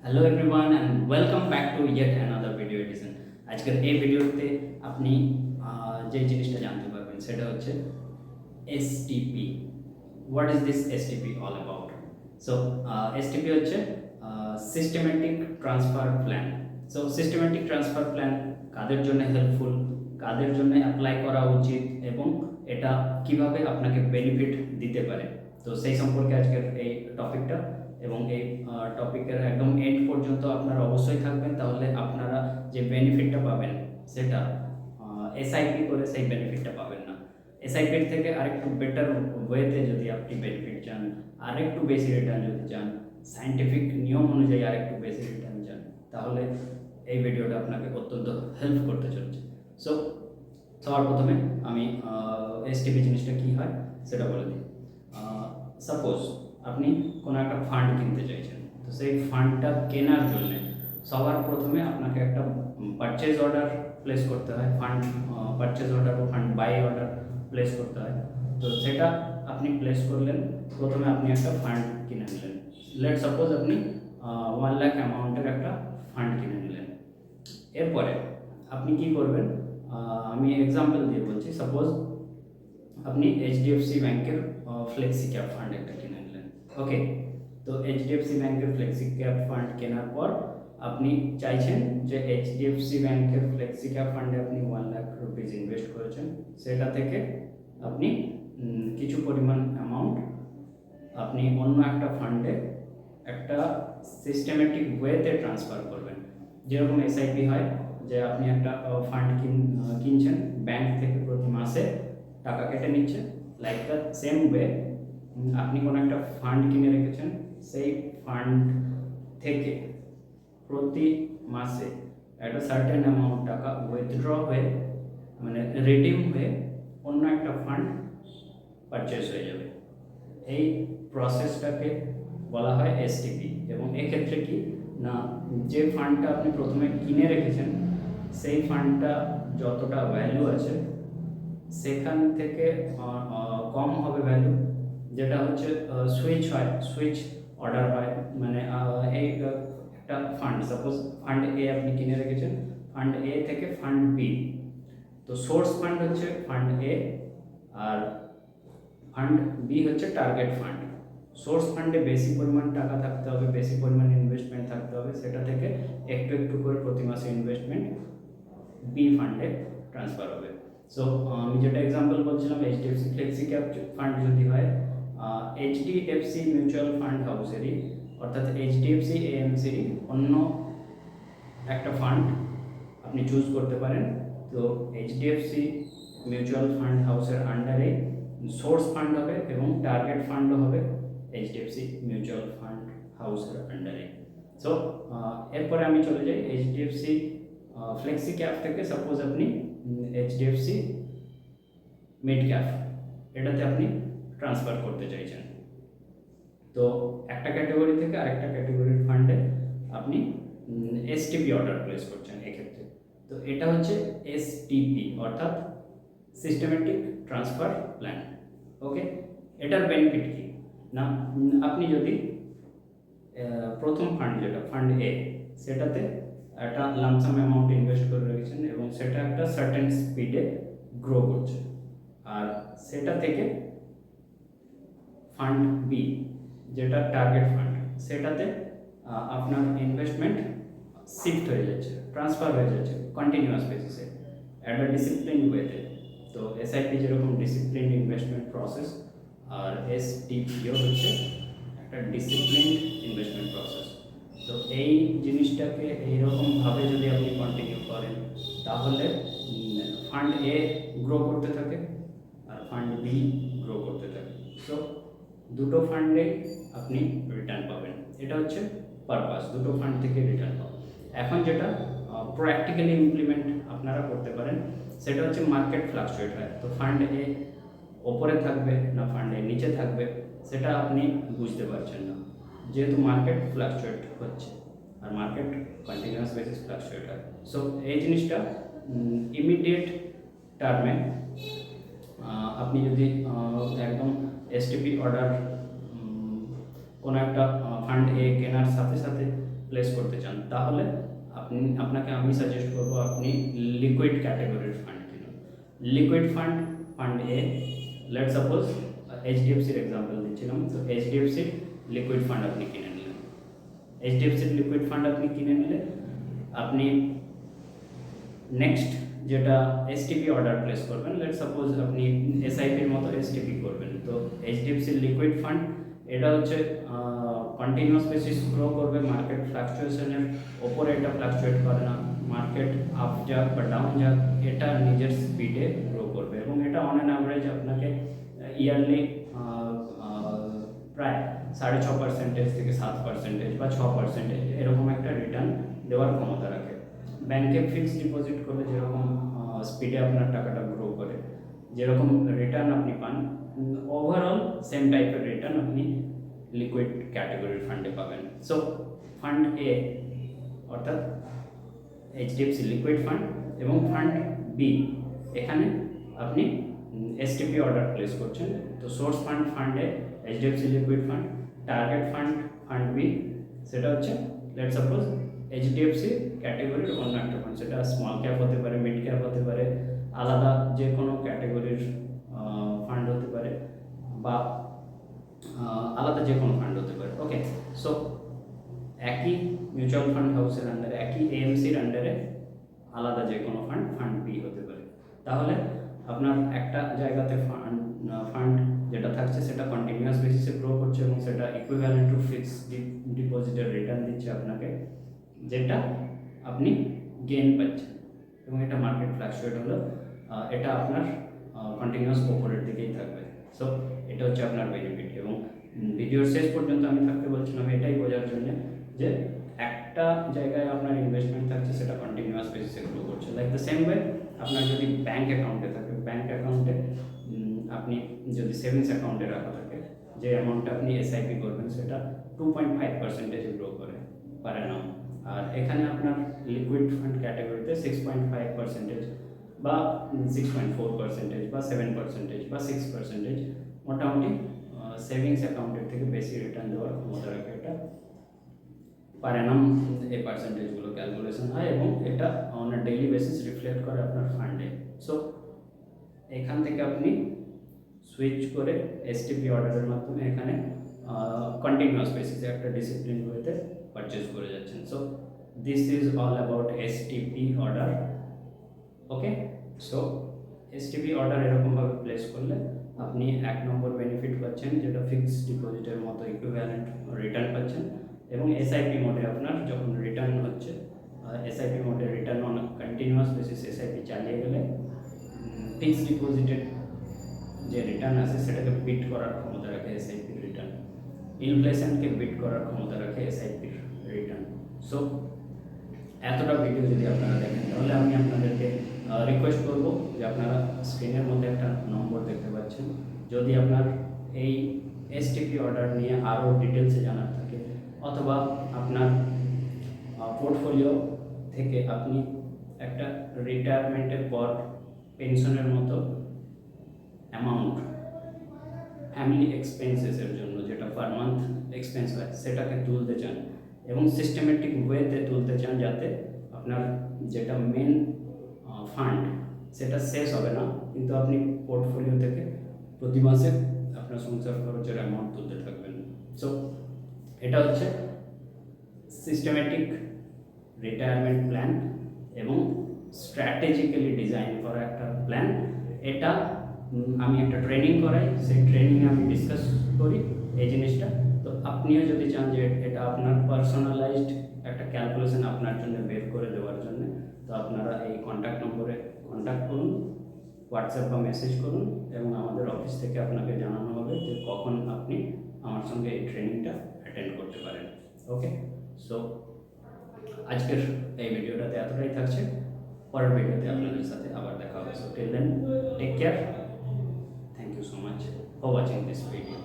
Hello everyone and welcome back to yet another video edition. আজকের এই ভিডিওতে আপনি যে জিনিসটা জানতে পারবেন সেটা হচ্ছে STP. What is this STP all about? So STP হচ্ছে systematic transfer plan. So systematic transfer plan কাদের জন্য হেল্পফুল, কাদের জন্য অ্যাপ্লাই করা উচিত এবং এটা কিভাবে আপনাকে বেনিফিট দিতে পারে, তো সেই সম্পর্কে আজকের এই টপিকটা। এবং এই টপিকের একদম এন্ড পর্যন্ত আপনারা অবশ্যই থাকবেন, তাহলে আপনারা যে বেনিফিটটা পাবেন সেটা এসআইপি করে সেই বেনিফিটটা পাবেন না। এসআইপির থেকে আরেকটু বেটার ওয়েতে যদি আপনি বেনিফিট চান, আরেকটু বেশি রিটার্ন যদি চান, সায়েন্টিফিক নিয়ম অনুযায়ী আরেকটু বেশি রিটার্ন চান, তাহলে এই ভিডিওটা আপনাকে অত্যন্ত হেল্প করতে চলেছে। সো সবার প্রথমে আমি এসটিপি জিনিসটা কী হয় সেটা বলে দিই। সাপোজ আপনি কোনো একটা ফান্ড কিনতে চাইছেন, তো সেই ফান্ডটা কেনার জন্যে সবার প্রথমে আপনাকে একটা পারচেজ অর্ডার প্লেস করতে হয়। ফান্ড পারচেজ অর্ডার ও ফান্ড বাই অর্ডার প্লেস করতে হয়। তো সেটা আপনি প্লেস করলেন, প্রথমে আপনি একটা ফান্ড কিনে নিলেন। লেট সাপোজ আপনি 1 লাখ অ্যামাউন্টের একটা ফান্ড কিনে নিলেন। এরপরে আপনি কি করবেন, আমি এক্সাম্পল দিয়ে বলছি। সাপোজ আপনি এইচডিএফসি ব্যাংকের ফ্লেক্সি ক্যাপ ফান্ড একটা কিনে নিলেন। ওকে, তো এইচডিএফসি ব্যাংকের ফ্লেক্সি ক্যাপ ফান্ড কেনার পর আপনি চাইছেন যে এইচডিএফসি ব্যাংকের ফ্লেক্সি ক্যাপ ফান্ডে আপনি 1 লাখ রুপিস ইনভেস্ট করেছেন, সেটা থেকে আপনি কিছু পরিমাণ অ্যামাউন্ট আপনি অন্য একটা ফান্ডে একটা সিস্টেমেটিক ওয়েতে ট্রান্সফার করবেন। যেরকম এসআইপি হয়, যে আপনি একটা ফান্ড কিনছেন, ব্যাংক থেকে প্রতি মাসে টাকা কেটে নিচ্ছে। লাইক দ্য সেম ওয়ে আপনি কোনো একটা ফান্ড কিনে রেখেছেন, সেই ফান্ড থেকে প্রতি মাসে একটা সার্টেন অ্যামাউন্ট টাকা উইথড্র হয়ে, মানে রিডিম হয়ে অন্য একটা ফান্ড পারচেস হয়ে যাবে। এই প্রসেসটাকে বলা হয় এসটিপি। এবং এক্ষেত্রে কি না, যে ফান্ডটা আপনি প্রথমে কিনে রেখেছেন সেই ফান্ডটা যতটা ভ্যালু আছে সেখান থেকে কম হবে ভ্যালু, যেটা হচ্ছে সুইচ হয়, সুইচ অর্ডার হয়। মানে এই একটা ফান্ড, সাপোজ ফান্ড এ আপনি কিনে রেখেছেন, ফান্ড এ থেকে ফান্ড বি। তো সোর্স ফান্ড হচ্ছে ফান্ড এ আর ফান্ড বি হচ্ছে টার্গেট ফান্ড। সোর্স ফান্ডে বেশি পরিমাণ টাকা থাকতে হবে, বেশি পরিমাণ ইনভেস্টমেন্ট থাকতে হবে, সেটা থেকে একটু একটু করে প্রতি মাসে ইনভেস্টমেন্ট বি ফান্ডে ট্রান্সফার হবে। সো আমি যেটা এক্সাম্পল বলছিলাম, এইচডিএফসি ফ্লেক্সি ক্যাপ ফান্ড যদি হয় এইচডিএফসি মিউচুয়াল ফান্ড হাউসেরই, অর্থাৎ এইচডিএফসি এএমসিরই অন্য একটা ফান্ড আপনি চুজ করতে পারেন। তো এইচডিএফসি মিউচুয়াল ফান্ড হাউসের আন্ডারে সোর্স ফান্ড হবে এবং টার্গেট ফান্ডও হবে এইচডিএফসি মিউচুয়াল ফান্ড হাউসের আন্ডারে। সো এরপরে আমি চলে যাই এইচডিএফসি ফ্লেক্সি ক্যাপ থেকে। সাপোজ আপনি এইচডিএফসি মিড ক্যাপ এটাতে আপনি ট্রান্সফার করতে চাইছেন, তো একটা ক্যাটাগরি থেকে আরেকটা ক্যাটাগরির ফান্ডে আপনি এসটিপি অর্ডার প্লেস করছেন এক্ষেত্রে। তো এটা হচ্ছে এসটিপি, অর্থাৎ সিস্টেমেটিক ট্রান্সফার প্ল্যান। ওকে, এটার বেনিফিট কি না, আপনি যদি প্রথম ফান্ড যেটা ফান্ড এ, সেটাতে একটা লামসাম অ্যামাউন্ট ইনভেস্ট করে রেখেছেন এবং সেটা একটা সার্টেন স্পিডে গ্রো করছে, আর সেটা থেকে ফান্ড বি যেটা টার্গেট ফান্ড, সেটাতে আপনার ইনভেস্টমেন্ট শিফট হয়ে যাচ্ছে, ট্রান্সফার হয়ে যাচ্ছে কন্টিনিউয়াস বেসিসে একটা ডিসিপ্লিন ওয়েতে। তো এসআইপি যেরকম ডিসিপ্লিন ইনভেস্টমেন্ট প্রসেস, আর এসটিপিও হচ্ছে একটা ডিসিপ্লিন ইনভেস্টমেন্ট প্রসেস। তো এই জিনিসটাকে এইরকমভাবে যদি আপনি কন্টিনিউ করেন, তাহলে ফান্ড এ গ্রো করতে থাকে আর ফান্ড বি গ্রো করতে থাকে। সো দুটো ফান্ডে আপনি রিটার্ন পাবেন, এটা হচ্ছে পারপাস, দুটো ফান্ড থেকে রিটার্ন পাবেন। এখন যেটা প্র্যাকটিক্যালি ইমপ্লিমেন্ট আপনারা করতে পারেন সেটা হচ্ছে মার্কেট ফ্লাকচুয়েট হয়। তো ফান্ড এ ওপরে থাকবে না ফান্ড এ নিচে থাকবে, সেটা আপনি বুঝতে পারছেন না, যেহেতু মার্কেট ফ্লাকচুয়েট হচ্ছে আর মার্কেট কন্টিনিউয়াস বেসিস ফ্লাকচুয়েট হয়। সো এই জিনিসটা ইমিডিয়েট টার্মে আপনি যদি একদম এসটিপি অর্ডার কোনো একটা ফান্ড এ কেনার সাথে সাথে প্লেস করতে চান, তাহলে আপনাকে আমি সাজেস্ট করবো আপনি লিকুইড ক্যাটাগরির ফান্ড কিনুন। লিকুইড ফান্ড, ফান্ড এ, লেট সাপোজ এইচডিএফসির এক্সাম্পল দিচ্ছিলাম, তো এইচডিএফসির লিকুইড ফান্ড আপনি কিনে নিলেন। এইচডিএফসির লিকুইড ফান্ড আপনি কিনে নিলে আপনি নেক্সট যেটা এসটিপি অর্ডার প্লেস করবেন, লেট সাপোজ আপনি এসআইপির মতো এসটিপি করবেন। তো এইচডিএফসির লিকুইড ফান্ড এটা হচ্ছে কন্টিনিউয়াস বেসিস গ্রো করবে, মার্কেট ফ্লাকচুয়েশনের ওপরে এটা ফ্লাকচুয়েট করে না, মার্কেট আপ যাক বা ডাউন যাক এটা নিজের স্পিডে গ্রো করবে, এবং এটা অন অ্যান অ্যাভারেজ আপনাকে ইয়ারলি প্রায় 6.5% থেকে 7% বা 6% এরকম একটা রিটার্ন দেওয়ার ক্ষমতা রাখে। ব্যাংকে ফিক্সড ডিপোজিট করলে যেরকম স্পিডে আপনার টাকাটা গ্রো করে, যেরকম রিটার্ন আপনি পান, ওভারঅল সেম টাইপের রিটার্ন আপনি লিকুইড ক্যাটাগরির ফান্ডে পাবেন। সো ফান্ড এ অর্থাৎ এইচডিএফসি লিকুইড ফান্ড, এবং ফান্ড বি এখানে আপনি এসটিপি অর্ডার প্লেস করছেন। তো সোর্স ফান্ড, ফান্ডে HDFC liquid fund, target fund, fund B, সেটা হচ্ছে লেট সাপোজ এইচডিএফসি ক্যাটাগরির অন্য একটা ফান্ড, সেটা স্মল ক্যাপ হতে পারে, মিড ক্যাপ হতে পারে, আলাদা যে কোনো ক্যাটাগরির ফান্ড হতে পারে, বা আলাদা যে কোনো ফান্ড হতে পারে। ওকে, সো একই মিউচুয়াল ফান্ড হাউসের আন্ডারে, একই এএমসির আন্ডারে আলাদা যে কোনো ফান্ড, ফান্ড বি হতে পারে। তাহলে আপনার একটা জায়গাতে ফান্ড যেটা থাকছে সেটা কন্টিনিউয়াস বেসিসে গ্রো করছে, এবং সেটা ইকুইভ্যালেন্ট টু ফিক্সড ডিপোজিটের রিটার্ন দিচ্ছে আপনাকে, যেটা আপনি গেইন পাচ্ছেন, এবং এটা মার্কেট ফ্লাকচুয়েট হলো এটা আপনার কন্টিনিউয়াস ওপরের দিকেই থাকবে। সো এটা হচ্ছে আপনার বেনিফিট। এবং ভিডিওর শেষ পর্যন্ত আমি থাকতে বলছিলাম এটাই বোঝার জন্য যে একটা জায়গায় আপনার ইনভেস্টমেন্ট থাকছে, সেটা কন্টিনিউয়াস বেসিসে গ্রো করছে। লাইক দ্য সেম ওয়ে আপনার যদি ব্যাঙ্ক অ্যাকাউন্টে থাকে, ব্যাঙ্ক অ্যাকাউন্টে আপনি যদি সেভিংস অ্যাকাউন্টে রাখা থাকে, যে অ্যামাউন্টটা আপনি এসআইপি করবেন সেটা 2.5% গ্রো করে পার অ্যানাম। আর এখানে আপনার লিকুইড ফান্ড ক্যাটাগরিতে 6.5% বা 6.4% বা 7% বা 6% মোটামুটি সেভিংস অ্যাকাউন্টের থেকে বেশি রিটার্ন দেওয়ার ক্ষমতা রাখে এটা। পার অ্যানাম এই পার্সেন্টেজগুলো ক্যালকুলেশন হয়, এবং এটা on a daily basis reflect করে আপনার ফান্ডে। সো এখান থেকে আপনি সুইচ করে এসটিপি অর্ডারের মাধ্যমে এখানে কন্টিনিউয়াস বেসিসে একটা ডিসিপ্লিন ওয়েতে পারচেজ করে যাচ্ছেন। So this is all about STP order. Okay, so STP order এরকমভাবে প্লেস করলে আপনি 1 নম্বর বেনিফিট পাচ্ছেন, যেটা ফিক্সড ডিপোজিটের মতো ইকুইভ্যালেন্ট রিটার্ন পাচ্ছেন, এবং এসআইপি মোডে আপনার যখন রিটার্ন হচ্ছে, এসআইপি মোডে return on continuous basis SIP চালিয়ে গেলে ফিক্সড ডিপোজিটের যে রিটার্ন আছে সেটাকে বিট করার ক্ষমতা রাখে এসআইপির রিটার্ন, ইনফ্লেশনকে বিট করার ক্ষমতা রাখে এসআইপির রিটার্ন। সো এতটা ভিডিও যদি আপনারা দেখেন, তাহলে আমি আপনাদেরকে রিকোয়েস্ট করব যে আপনারা স্ক্রিনের মধ্যে একটা নম্বর দেখতে পাচ্ছেন, যদি আপনার এই এসটিপি অর্ডার নিয়ে আরও ডিটেলসে জানার থাকে, অথবা আপনার পোর্টফোলিও থেকে আপনি একটা রিটায়ারমেন্টের পর পেনশনের মতো অ্যামাউন্ট ফ্যামিলি এক্সপেন্সেসের জন্য, যেটা পার মান্থ এক্সপেন্স হয়, সেটাকে তুলতে চান, এবং সিস্টেমেটিক ওয়েতে তুলতে চান, যাতে আপনার যেটা মেন ফান্ড সেটা শেষ হবে না, কিন্তু আপনি পোর্টফোলিও থেকে প্রতি মাসে আপনার সংসার খরচের অ্যামাউন্ট তুলতে থাকবেন। সো এটা হচ্ছে সিস্টেমেটিক রিটায়ারমেন্ট প্ল্যান, এবং স্ট্র্যাটেজিক্যালি ডিজাইন করা একটা প্ল্যান। এটা আমি একটা ট্রেনিং করাই, সেই ট্রেনিংয়ে আমি ডিসকাস করি এই জিনিসটা। তো আপনিও যদি চান যে এটা আপনার পার্সোনালাইজড একটা ক্যালকুলেশন আপনার জন্য বের করে দেওয়ার জন্য, তো আপনারা এই কন্ট্যাক্ট নম্বরে কন্ট্যাক্ট করুন, হোয়াটসঅ্যাপ বা মেসেজ করুন, এবং আমাদের অফিস থেকে আপনাকে জানানো হবে যে কখন আপনি আমার সঙ্গে এই ট্রেনিংটা অ্যাটেন্ড করতে পারেন। ওকে, সো আজকের এই ভিডিওটাতে এতটাই থাকছে, পরের ভিডিওতে আপনাদের সাথে আবার দেখা হবে। So till then, take care, thank you so much for watching this video.